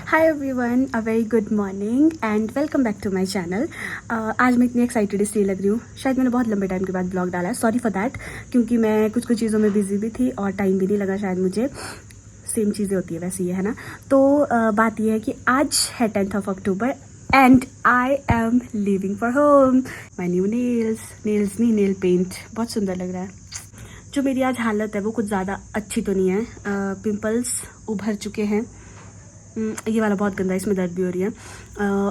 Hi everyone, a very good morning and welcome back to my channel. आज मैं इतनी excited इसलिए लग रही हूँ, शायद मैंने बहुत लंबे टाइम के बाद ब्लॉग डाला है। सॉरी फॉर दैट, क्योंकि मैं कुछ चीज़ों में बिजी भी थी और टाइम भी नहीं लगा शायद मुझे। सेम चीज़ें होती है वैसे ये, है ना। तो बात ये है कि आज है 10th October and I am leaving for home. My new nails नहीं, नेल पेंट बहुत सुंदर लग रहा है। जो मेरी आज हालत है वो कुछ ज़्यादा अच्छी तो नहीं है। पिंपल्स उभर चुके हैं। ये वाला बहुत गंदा है, इसमें दर्द भी हो रही है।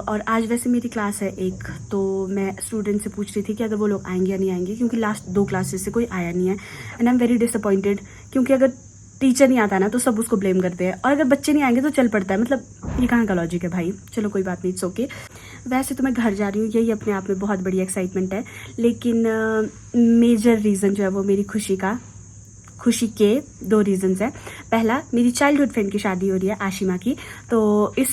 और आज वैसे मेरी क्लास है एक, तो मैं स्टूडेंट से पूछ रही थी कि अगर वो लोग आएंगे या नहीं आएंगे, क्योंकि लास्ट 2 क्लासेस से कोई आया नहीं है and I am very disappointed. क्योंकि अगर टीचर नहीं आता ना तो सब उसको ब्लेम करते हैं, और अगर बच्चे नहीं आएंगे तो चल पड़ता है। मतलब ये कहाँ का लॉजिक है भाई। चलो कोई बात नहीं, इट्स ओके। वैसे तो मैं घर जा रही हूँ, यही अपने आप में बहुत बड़ी एक्साइटमेंट है। लेकिन मेजर रीज़न जो है वो मेरी खुशी के 2 रीजंस हैं। पहला, मेरी चाइल्डहुड फ्रेंड की शादी हो रही है, आशिमा की। तो इस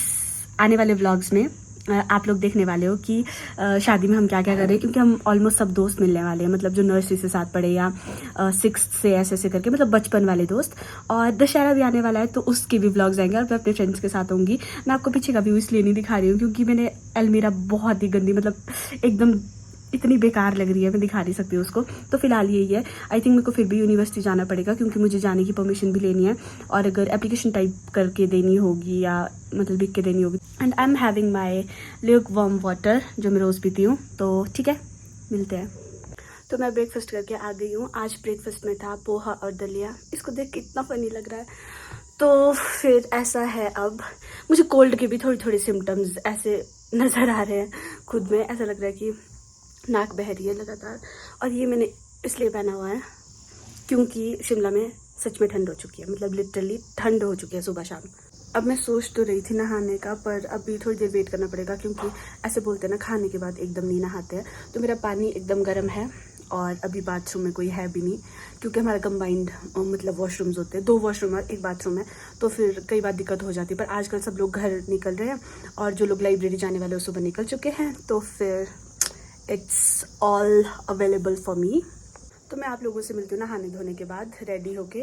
आने वाले व्लॉग्स में आप लोग देखने वाले हो कि शादी में हम क्या क्या कर रहे हैं, क्योंकि हम ऑलमोस्ट सब दोस्त मिलने वाले हैं। मतलब जो नर्सरी से साथ पढ़े या 6th से ऐसे करके, मतलब बचपन वाले दोस्त। और दशहरा भी आने वाला है तो उसके भी व्लॉग्स आएंगे और मैं अपने फ्रेंड्स के साथ होंगी। मैं आपको पीछे का व्यू इसलिए नहीं दिखा रही हूँ क्योंकि मैंने अलमीरा बहुत ही गंदी, मतलब एकदम इतनी बेकार लग रही है, मैं दिखा नहीं सकती उसको। तो फिलहाल यही है। आई थिंक मेरे को फिर भी यूनिवर्सिटी जाना पड़ेगा क्योंकि मुझे जाने की परमिशन भी लेनी है, और अगर एप्लीकेशन टाइप करके देनी होगी या मतलब लिख के देनी होगी। And I am having my Luke warm water जो मैं रोज़ पीती हूँ। तो ठीक है, मिलते हैं। तो मैं ब्रेकफास्ट करके आ गई हूँ। आज ब्रेकफास्ट में था पोहा और दलिया। इसको देख के इतना फनी लग रहा है। तो फिर ऐसा है, अब मुझे कोल्ड के भी थोड़ी सिम्टम्स ऐसे नज़र आ रहे हैं खुद में। ऐसा लग रहा है कि नाक बह रही है लगातार। और ये मैंने इसलिए पहना हुआ है क्योंकि शिमला में सच में ठंड हो चुकी है, मतलब लिटरली ठंड हो चुकी है सुबह शाम। अब मैं सोच तो रही थी नहाने का, पर अभी थोड़ी देर वेट करना पड़ेगा क्योंकि ऐसे बोलते हैं ना, खाने के बाद एकदम नहीं नहाते हैं। तो मेरा पानी एकदम गर्म है और अभी बाथरूम में कोई है भी नहीं, क्योंकि हमारा कंबाइंड मतलब वॉशरूम्स होते हैं, 2 वॉशरूम और 1 बाथरूम है। तो फिर कई बार दिक्कत हो जाती है। पर आजकल सब लोग घर निकल रहे हैं और जो लोग लाइब्रेरी जाने वाले वो सुबह निकल चुके हैं, तो फिर it's all available for me. तो मैं आप लोगों से मिलती हूँ नहाने धोने के बाद रेडी होके।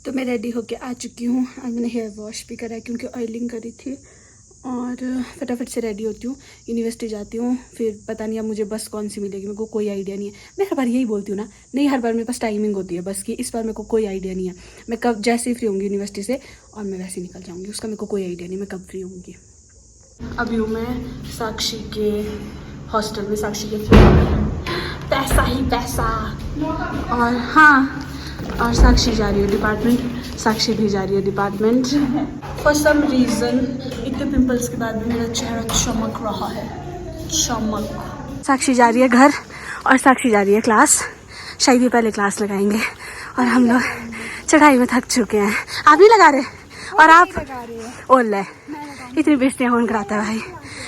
तो मैं रेडी होके आ चुकी हूँ। आज मैंने हेयर वॉश भी करा है क्योंकि ऑयलिंग करी थी, और फटाफट से रेडी होती हूँ, यूनिवर्सिटी जाती हूँ। फिर पता नहीं अब मुझे बस कौन सी मिलेगी, मेरे को कोई आइडिया नहीं है। मैं हर बार यही बोलती हूँ ना, नहीं हर बार मेरे पास टाइमिंग होती है बस की। इस बार मेरे को कोई आइडिया नहीं है। मैं कब जैसे ही फ्री होंगी यूनिवर्सिटी से और मैं वैसे ही निकल जाऊँगी, उसका मेरे को कोई आइडिया नहीं मैं कब फ्री होंगी। अभी हूँ मैं साक्षी के हॉस्टल में, साक्षी के पैसा ही पैसा। और हाँ, और साक्षी जा रही है डिपार्टमेंट, साक्षी भी जा रही है डिपार्टमेंट। फॉर सम रीज़न इतने पिंपल्स के बाद भी मेरा चेहरा चमक रहा है, चमक। साक्षी जा रही है घर और साक्षी जा रही है क्लास। शायद ये पहले क्लास लगाएंगे और हम लोग चढ़ाई में थक चुके हैं। आप नहीं लगा रहे? और आप ओले इतनी बेइज्जतियां कौन कराता है भाई?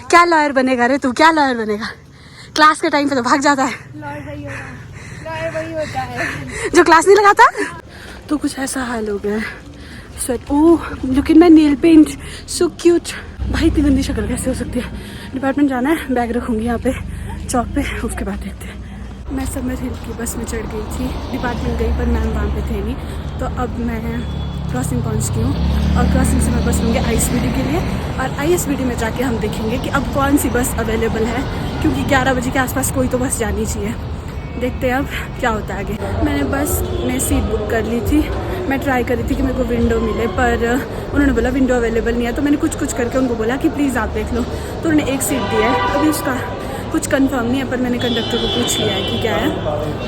क्या लॉयर बनेगा रे तू? क्या लॉयर बनेगा? क्लास के टाइम पे तो भाग जाता है। लॉयर वही होता है जो क्लास नहीं लगाता। तो कुछ ऐसा हाल हो गया है। Sweat, oh look at my nail paint, so cute. भाई इतनी गंदी शक्ल कैसे हो सकती है? डिपार्टमेंट जाना है, बैग रखूंगी यहाँ पे चौक पे, उसके बाद देखते हैं। मैं समर हिल की बस में चढ़ गई थी, डिपार्टमेंट गई पर मैम वहाँ पे थे नहीं। तो अब मैं क्रॉसिंग पहुँच गई हूँ और क्रॉसिंग से मैं बस लूँगी ISBD के लिए, और ISBD में जाके हम देखेंगे कि अब कौन सी बस अवेलेबल है, क्योंकि 11 बजे के आसपास कोई तो बस जानी चाहिए। देखते हैं अब क्या होता है आगे। मैंने बस में सीट बुक कर ली थी। मैं ट्राई कर रही थी कि मेरे को विंडो मिले, पर उन्होंने बोला विंडो अवेलेबल नहीं है। तो मैंने कुछ करके उनको बोला कि प्लीज़ आप देख लो, तो उन्होंने एक सीट दी है। अभी उसका कुछ कंफर्म नहीं है, पर मैंने कंडक्टर को पूछ लिया है कि क्या है,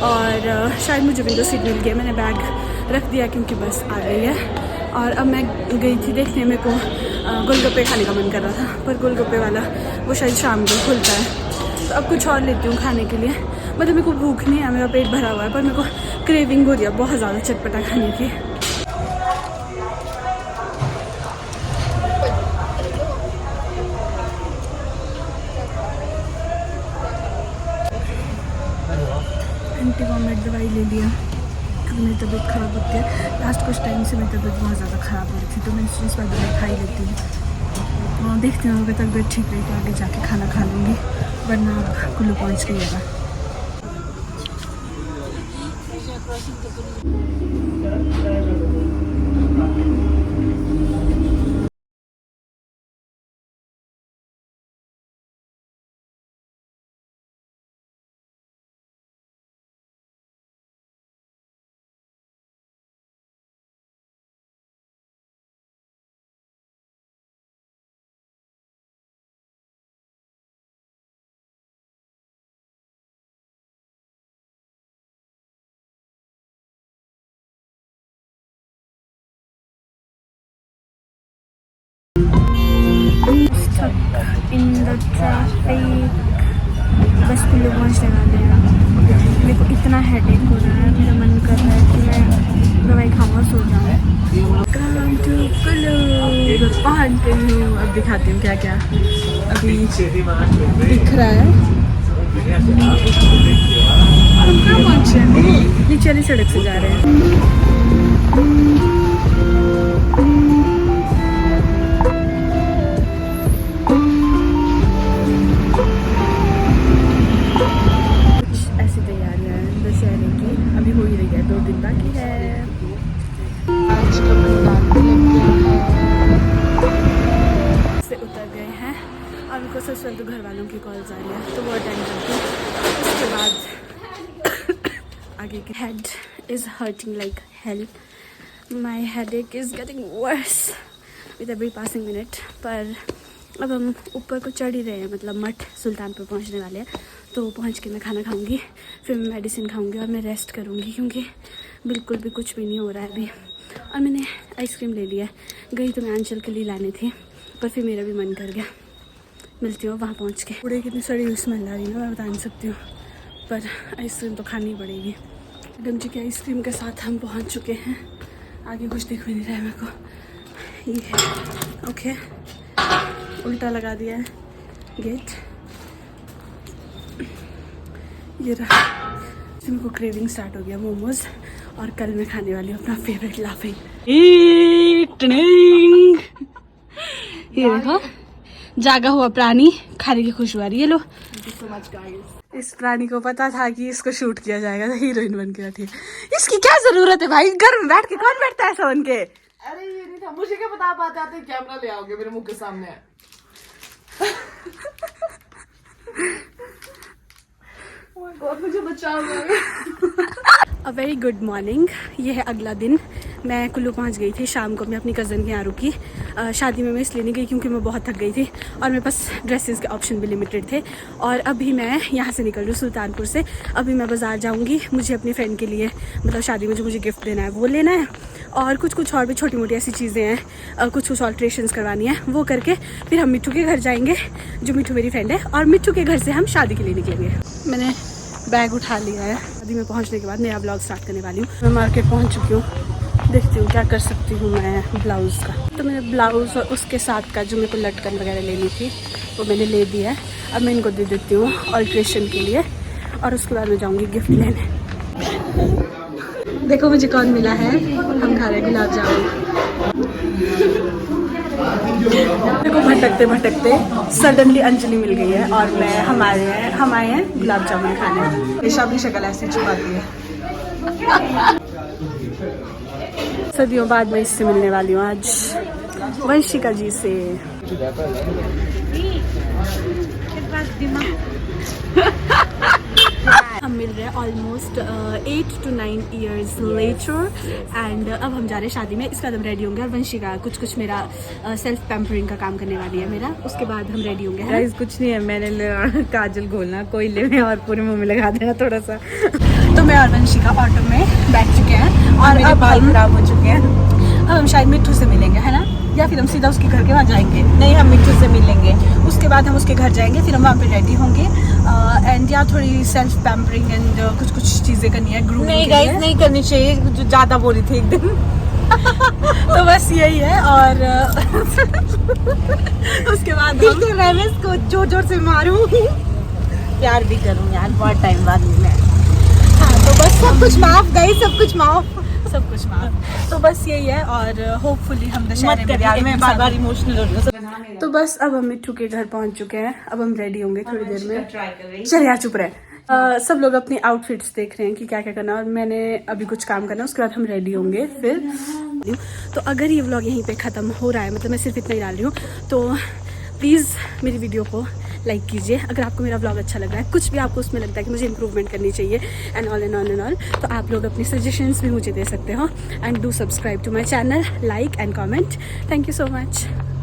और शायद मुझे विंडो सीट मिल गई है। मैंने बैग रख दिया क्योंकि बस आ गई है। और अब मैं गई थी देखने, मेरे को गोलगप्पे खाने का मन कर रहा था, पर गोलगप्पे वाला वो शायद शाम को खुलता है। तो अब कुछ और लेती हूँ खाने के लिए। मतलब मेरे को भूख नहीं है, मेरा पेट भरा हुआ है, पर मेरे को क्रेविंग हो रही है बहुत ज़्यादा चटपटा खाने की। एंटी वॉमिट दवाई ले लिया क्योंकि मेरी तबीयत ख़राब होती है। लास्ट कुछ टाइम से मेरी तबीयत बहुत ज़्यादा ख़राब हो रही थी, तो मैं इस बार दवाई खा ही लेती हूँ। देखती हूँ अगर तबीयत ठीक रही तो आगे जाके खाना खा लूँगी, वरना अब कुल्लू पहुँच गई है। The traffic. बस कुल्लू पहुँचने वाले हैं। मेरे को इतना हेडेक हो रहा है, मेरा मन कर रहा है कि मैं दवाई खाऊँ और सो जाऊँ। कम टू कुल्लू पहुँच गई हूँ। अब दिखाती हूँ क्या क्या अभी दिख रहा है। हम कहाँ पहुँचे हैं? नीचे वाली सड़क से जा रहे हैं। ऐसी तैयारियां हैं दशहरे की, अभी हो ही रही है, 2 दिन बाकी है। आज का पंडाल भी लग गया है। से उतर गए हैं। अभी को सबसे पहले तो घर वालों की कॉल्स आ रही है, तो वो अटेंड करती हूँ। उसके बाद आगे की head is hurting like hell. My headache is getting versed with every passing minute. पर अब हम ऊपर को चढ़ ही रहे हैं, मतलब मठ सुल्तानपुर पहुंचने वाले हैं। तो पहुंच के मैं खाना खाऊंगी, फिर मैं मेडिसिन खाऊंगी और मैं रेस्ट करूंगी, क्योंकि बिल्कुल भी कुछ भी नहीं हो रहा है अभी। और मैंने आइसक्रीम ले लिया है। गई तो मैं आंचल के लिए लानी थी, पर फिर मेरा भी मन कर गया। मिलती हूँ वहाँ पहुँच के। पूरे कितनी सड़ी हुई स्मेल आ रही है ना, मैं बता नहीं सकती हूँ, पर आइसक्रीम तो खानी पड़ेगी। मैडम जी की आइसक्रीम के साथ हम पहुँच चुके हैं। आगे कुछ दिख भी नहीं रहा है मेरे को। ये है ओके, उल्टा लगा दिया है गेट। ये रहा। मेरे को क्रेविंग स्टार्ट हो गया मोमोज, और कल मैं खाने वाली हूँ अपना फेवरेट लाफिंग। ये देखो, जागा हुआ प्राणी खाने की खुशबू आ रही है। लो, इस प्राणी को पता था कि इसको शूट किया जाएगा, तो हीरोइन बन के बैठी है। इसकी क्या जरूरत है भाई, घर में बैठ के कौन बैठता है ऐसा बन के? अरे ये नहीं था, मुझे क्या पता आप आते कैमरा ले आओगे मेरे मुंह के सामने। मुझे बचाओ। अ वेरी गुड मॉर्निंग। ये है अगला दिन। मैं कुल्लू पहुंच गई थी शाम को, मैं अपनी कज़न के यहाँ रुकी। शादी में मैं इसलिए नहीं गई क्योंकि मैं बहुत थक गई थी, और मेरे पास ड्रेसेस के ऑप्शन भी लिमिटेड थे। और अभी मैं यहाँ से निकल रही हूँ सुल्तानपुर से। अभी मैं बाज़ार जाऊँगी, मुझे अपनी फ्रेंड के लिए, मतलब शादी में जो मुझे गिफ्ट देना है वो लेना है, और कुछ और भी छोटी मोटी ऐसी चीज़ें हैं, कुछ ऑल्ट्रेशंस करवानी है, वो करके फिर हम मिट्ठू के घर जाएंगे, जो मिट्ठू मेरी फ्रेंड है, और मिट्ठू के घर से हम शादी के लिए निकलेंगे। मैंने बैग उठा लिया है। शादी में पहुंचने के बाद नया ब्लॉग स्टार्ट करने वाली हूँ। मैं मार्केट पहुंच चुकी हूँ, देखती हूँ क्या कर सकती हूँ मैं ब्लाउज़ का। तो मैंने ब्लाउज़ और उसके साथ का जो मेरे को लटकन वगैरह लेनी थी वो मैंने ले दिया है। अब मैं इनको दे देती हूँ ऑल्ट्रेशन के लिए, और उसके बाद मैं जाऊँगी गिफ्ट लेने। देखो मुझे कौन मिला है, हम खा रहे हैं गुलाब जामुन। देखो भटकते भटकते सडनली अंजलि मिल गई है, और हम आए हैं गुलाब जामुन खाने। पेशा अपनी शक्ल ऐसी छुपाती है। सदियों बाद मैं इससे मिलने वाली हूँ आज, वंशिका जी से। हम मिल रहे हैं almost 8 to 9 years later, and अब हम जा रहे हैं शादी में। इसके बाद हम रेडी होंगे, और वंशिका कुछ मेरा सेल्फ पैम्परिंग का काम करने वाली है मेरा। उसके बाद हम रेडी होंगे। गाइस कुछ नहीं है, मैंने काजल घोलना कोयले में और पूरे मुंह में लगा देना थोड़ा सा। तो मैं और वंशिका ऑटो में बैठ चुके हैं, और अब बाल खराब हो चुके हैं। अब हम शायद मिट्ठू से मिलेंगे, है ना, या फिर हम सीधा उसके घर के वहाँ जाएंगे। नहीं, हम मिट्ठू से मिलेंगे, उसके बाद हम उसके घर जाएंगे, फिर हम वहाँ पे रेडी होंगे, एंड या थोड़ी सेल्फ पैम्परिंग एंड कुछ चीज़ें करनी है ग्रूमिंग। नहीं गाइस नहीं करनी चाहिए, जो ज्यादा बोली थी एक दिन। तो बस यही है, और उसके बाद मैं इसको जोर जोर से मारूं, प्यार भी करूं यार, बहुत टाइम बाद मिला। हाँ, तो बस सब कुछ माफ गाइस, सब कुछ माफ। तो बस यही है, और होपफुली हम दशहरे में बार इमोशनल हो रही हूं। तो बस अब हम मिट्ठू के घर पहुंच चुके हैं। अब हम रेडी होंगे थोड़ी देर में। चल यार चुप रहे। सब लोग अपनी आउटफिट्स देख रहे हैं कि क्या क्या करना है, और मैंने अभी कुछ काम करना है, उसके बाद हम रेडी होंगे फिर। तो अगर ये व्लॉग यहीं पे ख़त्म हो रहा है, मतलब मैं सिर्फ इतना ही डाल रही हूँ, तो प्लीज़ मेरी वीडियो को लाइक कीजिए। अगर आपको मेरा व्लॉग अच्छा लग रहा है, कुछ भी आपको उसमें लगता है कि मुझे इंप्रूवमेंट करनी चाहिए, एंड ऑल, तो आप लोग अपनी सजेशंस भी मुझे दे सकते हो। And do subscribe to my channel, like and comment. Thank you so much.